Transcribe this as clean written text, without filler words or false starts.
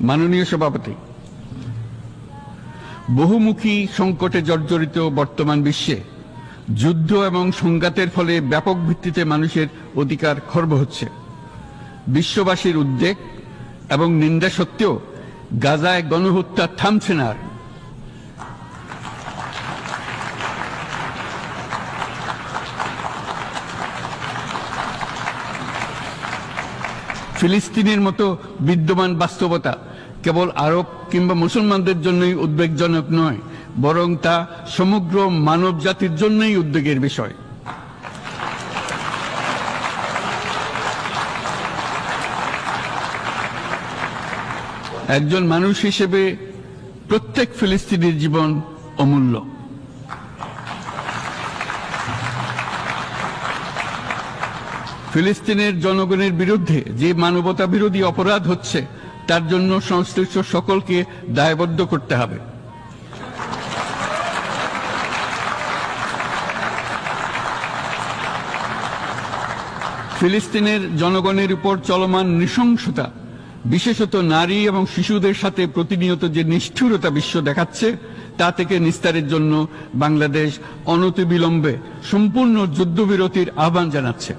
মাননীয় সভাপতি, বহুমুখী সংকটে জর্জরিত বর্তমান বিশ্বে যুদ্ধ এবং সংঘাতের ফলে ব্যাপক ভিত্তিতে মানুষের অধিকার খর্ব হচ্ছে। বিশ্ববাসীর উদ্বেগ এবং নিন্দা সত্ত্বেও গাজায় গণহত্যা থামছে না। ফিলিস্তিনের মতো বিদ্যমান বাস্তবতা কেবল আরব কিংবা মুসলমানদের জন্যই উদ্বেগজনক নয়, বরং তা সমগ্র মানব জাতির জন্যই উদ্বেগের বিষয়। একজন মানুষ হিসেবে প্রত্যেক ফিলিস্তিনির জীবন অমূল্য। ফিলিস্তিনের জনগণের বিরুদ্ধে যে মানবতা বিরোধী অপরাধ হচ্ছে তার জন্য সংশ্লিষ্ট সকলকে দায়বদ্ধ করতে হবে। ফিলিস্তিনের জনগণের উপর চলমান নৃশংসতা, বিশেষত নারী এবং শিশুদের সাথে প্রতিনিয়ত যে নিষ্ঠুরতা বিশ্ব দেখাচ্ছে, তা থেকে নিস্তারের জন্য বাংলাদেশ অনতিবিলম্বে সম্পূর্ণ যুদ্ধবিরতির আহ্বান জানাচ্ছে।